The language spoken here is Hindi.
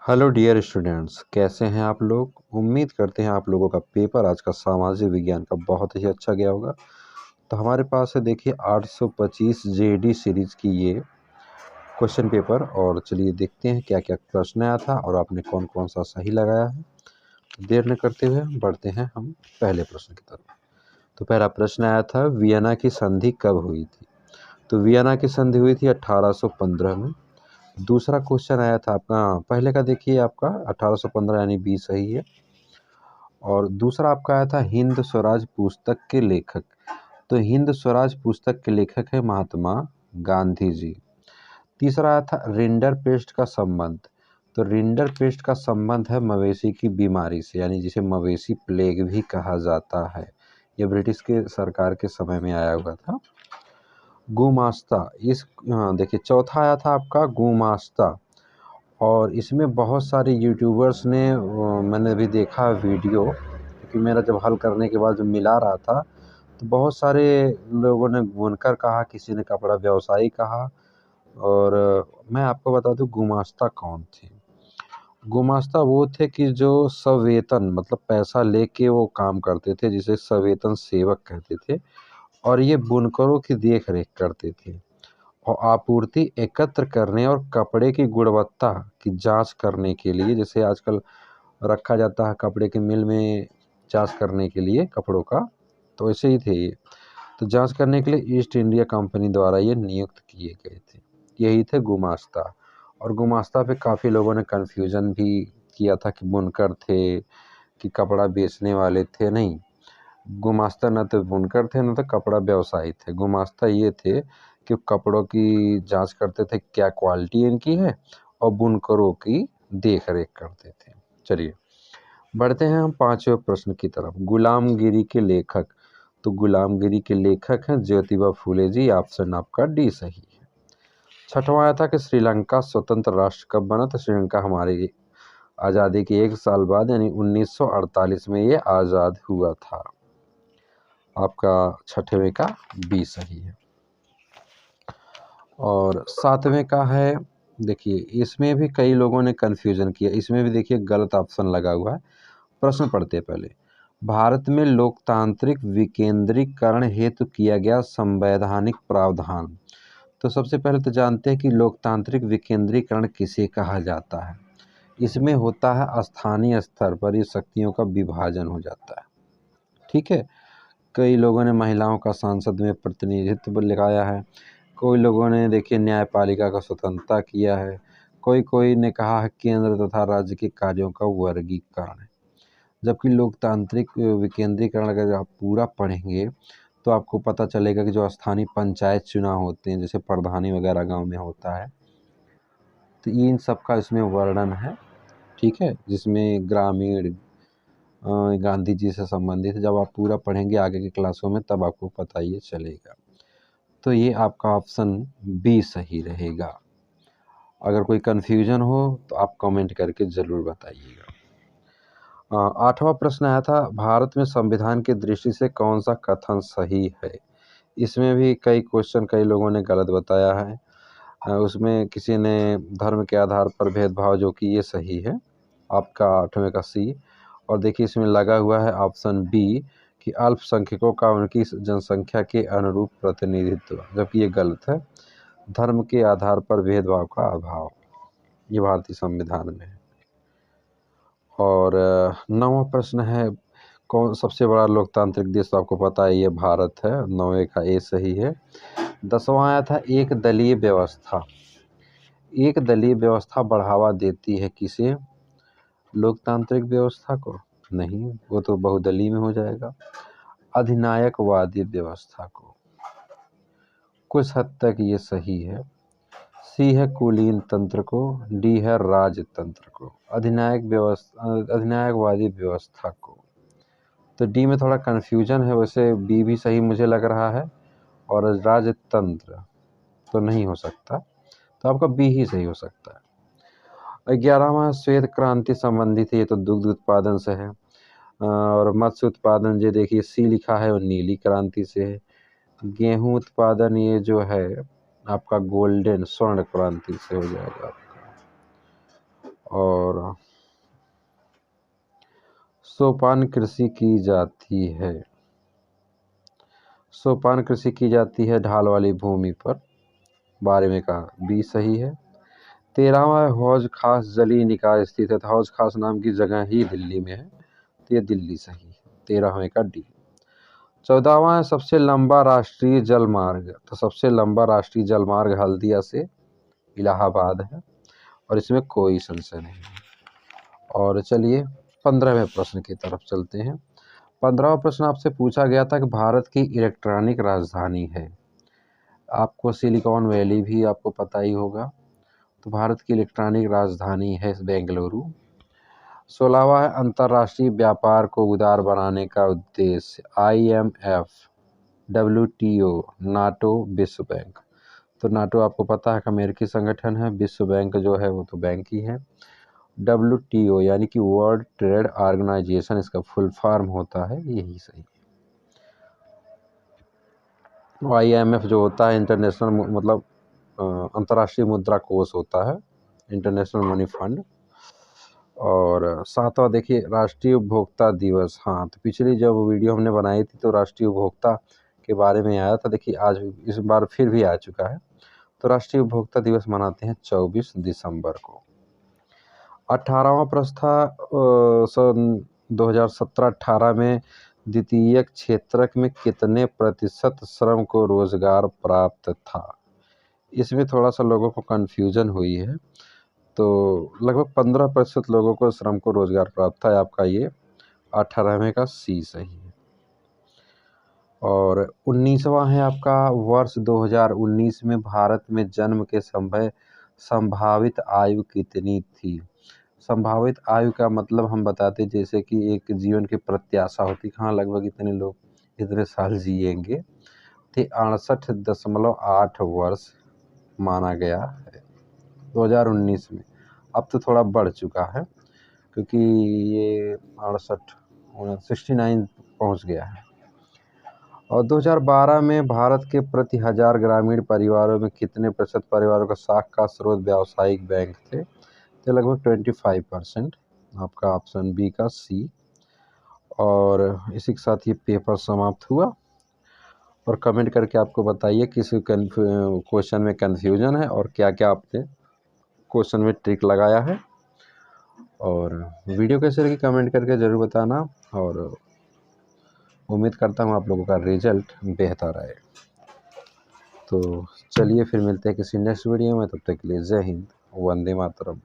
हेलो डियर स्टूडेंट्स, कैसे हैं आप लोग। उम्मीद करते हैं आप लोगों का पेपर आज का सामाजिक विज्ञान का बहुत ही अच्छा गया होगा। तो हमारे पास है, देखिए 825 जेडी सीरीज की ये क्वेश्चन पेपर। और चलिए देखते हैं क्या क्या प्रश्न आया था और आपने कौन कौन सा सही लगाया है। तो देर न करते हुए बढ़ते हैं हम पहले प्रश्न की तरफ। तो पहला प्रश्न आया था, वियना की संधि कब हुई थी। तो वियना की संधि हुई थी 1815 में। दूसरा क्वेश्चन आया था आपका, पहले का देखिए आपका 1815 यानी बी सही है। और दूसरा आपका आया था, हिंद स्वराज पुस्तक के लेखक। तो हिंद स्वराज पुस्तक के लेखक है महात्मा गांधी जी। तीसरा आया था, रिंडर पेस्ट का संबंध। तो रिंडर पेस्ट का संबंध है मवेशी की बीमारी से, यानी जिसे मवेशी प्लेग भी कहा जाता है। यह ब्रिटिश के सरकार के समय में आया हुआ था। गुमास्ता, देखिए चौथा आया था आपका गुमास्ता। और इसमें बहुत सारे यूट्यूबर्स ने मैंने भी देखा वीडियो, क्योंकि मेरा जब हल करने के बाद जब मिला रहा था तो बहुत सारे लोगों ने बुनकर कहा, किसी ने कपड़ा व्यवसायी कहा। और मैं आपको बता दूं गुमास्ता कौन थे। गुमास्ता वो थे कि जो सवेतन मतलब पैसा लेके वो काम करते थे, जिसे सवेतन सेवक कहते थे। और ये बुनकरों की देख रेख करते थे और आपूर्ति एकत्र करने और कपड़े की गुणवत्ता की जांच करने के लिए, जैसे आजकल रखा जाता है कपड़े के मिल में जांच करने के लिए कपड़ों का, तो ऐसे ही थे ये। तो जांच करने के लिए ईस्ट इंडिया कंपनी द्वारा ये नियुक्त किए गए थे। यही थे गुमास्ता। और गुमास्ता पे काफ़ी लोगों ने कन्फ्यूज़न भी किया था कि बुनकर थे कि कपड़ा बेचने वाले थे। नहीं, गुमास्ता न तो बुनकर थे न तो कपड़ा व्यवसायी थे। गुमास्ता ये थे कि कपड़ों की जांच करते थे क्या क्वालिटी इनकी है, और बुनकरों की देख रेख करते थे। चलिए बढ़ते हैं हम पांचवें प्रश्न की तरफ। गुलामगिरी के लेखक। तो गुलामगिरी के लेखक हैं ज्योतिबा फूले जी। ऑप्शन आपका डी सही है। छठवां आया था कि श्रीलंका स्वतंत्र राष्ट्र कब बना। तो श्रीलंका हमारी आज़ादी के एक साल बाद यानी 1948 में ये आज़ाद हुआ था। आपका छठवें का बी सही है। और सातवें का है, देखिए इसमें भी कई लोगों ने कन्फ्यूजन किया। इसमें भी देखिए गलत ऑप्शन लगा हुआ है। प्रश्न पढ़ते हैं पहले। भारत में लोकतांत्रिक विकेंद्रीकरण हेतु किया गया संवैधानिक प्रावधान। तो सबसे पहले तो जानते हैं कि लोकतांत्रिक विकेंद्रीकरण किसे कहा जाता है। इसमें होता है स्थानीय स्तर पर ये शक्तियों का विभाजन हो जाता है। ठीक है। कई लोगों ने महिलाओं का संसद में प्रतिनिधित्व लगाया है। कोई लोगों ने देखिए न्यायपालिका का स्वतंत्रता किया है। कोई कोई ने कहा है केंद्र तथा राज्य के कार्यों का वर्गीकरण है। जबकि लोकतांत्रिक विकेंद्रीकरण अगर आप पूरा पढ़ेंगे तो आपको पता चलेगा कि जो स्थानीय पंचायत चुनाव होते हैं, जैसे प्रधानी वगैरह गांव में होता है, तो इन सब का इसमें वर्णन है। ठीक है, जिसमें ग्रामीण गांधी जी से संबंधित है। जब आप पूरा पढ़ेंगे आगे की क्लासों में तब आपको पता ये चलेगा। तो ये आपका ऑप्शन बी सही रहेगा। अगर कोई कन्फ्यूजन हो तो आप कमेंट करके ज़रूर बताइएगा। आठवां प्रश्न आया था, भारत में संविधान की दृष्टि से कौन सा कथन सही है। इसमें भी कई लोगों ने गलत बताया है। उसमें किसी ने धर्म के आधार पर भेदभाव, जो कि ये सही है आपका आठवें का सी। और देखिए इसमें लगा हुआ है ऑप्शन बी कि अल्पसंख्यकों का उनकी जनसंख्या के अनुरूप प्रतिनिधित्व, जबकि ये गलत है। धर्म के आधार पर भेदभाव का अभाव, ये भारतीय संविधान में है। और नौवां प्रश्न है, कौन सबसे बड़ा लोकतांत्रिक देश। तो आपको पता है ये भारत है। नौवें का ए सही है। 10वां आया था, एक दलीय व्यवस्था। एक दलीय व्यवस्था बढ़ावा देती है किसे, लोकतांत्रिक व्यवस्था को। नहीं, वो तो बहुदलीय में हो जाएगा। अधिनायकवादी व्यवस्था को। कुछ हद तक ये सही है। सी है कुलीन तंत्र को, डी है राजतंत्र को, अधिनायकवादी व्यवस्था को। तो डी में थोड़ा कन्फ्यूजन है, वैसे बी भी सही मुझे लग रहा है। और राजतंत्र तो नहीं हो सकता, तो आपका बी ही सही हो सकता है। 11वां श्वेत क्रांति संबंधित है, ये तो दुग्ध उत्पादन से है। और मत्स्य उत्पादन जो देखिए सी लिखा है और नीली क्रांति से है। गेहूं उत्पादन ये जो है आपका गोल्डन स्वर्ण क्रांति से हो जाएगा आपका। और सोपान कृषि की जाती है? सोपान कृषि की जाती है ढाल वाली भूमि पर। 12वें का बी सही है। 13वां हौज खास जलीय निकाय स्थित है, तो हौज खास नाम की जगह ही दिल्ली में है, तो ये दिल्ली सही है। 13वें का डी। 14वां सबसे लंबा राष्ट्रीय जलमार्ग, तो सबसे लंबा राष्ट्रीय जलमार्ग हल्दिया से इलाहाबाद है और इसमें कोई संशय नहीं है। और चलिए 15वें प्रश्न की तरफ चलते हैं। 15वां प्रश्न आपसे पूछा गया था कि भारत की इलेक्ट्रॉनिक राजधानी है। आपको सिलिकॉन वैली भी आपको पता ही होगा, तो भारत की इलेक्ट्रॉनिक राजधानी है बेंगलुरु। 16वां है अंतर्राष्ट्रीय व्यापार को उदार बनाने का उद्देश्य, IMF, WTO, नाटो, विश्व बैंक। तो नाटो आपको पता है कि अमेरिकी संगठन है, विश्व बैंक जो है वो तो बैंक ही है। WTO यानी कि वर्ल्ड ट्रेड ऑर्गेनाइजेशन इसका फुल फॉर्म होता है, यही सही। IMF जो होता है इंटरनेशनल मतलब अंतर्राष्ट्रीय मुद्रा कोष होता है, इंटरनेशनल मनी फंड। और 7वां देखिए राष्ट्रीय उपभोक्ता दिवस। हाँ, तो पिछली जब वीडियो हमने बनाई थी तो राष्ट्रीय उपभोक्ता के बारे में आया था, देखिए आज इस बार फिर भी आ चुका है। तो राष्ट्रीय उपभोक्ता दिवस मनाते हैं 24 दिसंबर को। 18वां प्रश्न था सन 2017-18 में द्वितीयक क्षेत्रक में कितने प्रतिशत श्रम को रोजगार प्राप्त था? इसमें थोड़ा सा लोगों को कन्फ्यूजन हुई है, तो लगभग 15% लोगों को श्रम को रोजगार प्राप्त था। आपका ये 18वें का सी सही है। और 19वां है आपका वर्ष 2019 में भारत में जन्म के संभावित आयु कितनी थी? संभावित आयु का मतलब हम बताते जैसे कि एक जीवन की प्रत्याशा होती, हाँ लगभग इतने लोग इतने साल जिएंगे, थे 68.8 वर्ष माना गया है 2019 में। अब तो थोड़ा बढ़ चुका है क्योंकि ये 69 पहुंच गया है। और 2012 में भारत के प्रति 1000 ग्रामीण परिवारों में कितने प्रतिशत परिवारों का साख का स्रोत व्यावसायिक बैंक थे? तो लगभग 25%। आपका ऑप्शन बी का सी। और इसी के साथ ये पेपर समाप्त हुआ। और कमेंट करके आपको बताइए किस क्वेश्चन में कन्फ्यूजन है और क्या क्या आपने क्वेश्चन में ट्रिक लगाया है। और वीडियो कैसे लगी कमेंट करके ज़रूर बताना, और उम्मीद करता हूँ आप लोगों का रिजल्ट बेहतर आए। तो चलिए फिर मिलते हैं किसी नेक्स्ट वीडियो में, तब तक के लिए जय हिंद, वंदे मातरम।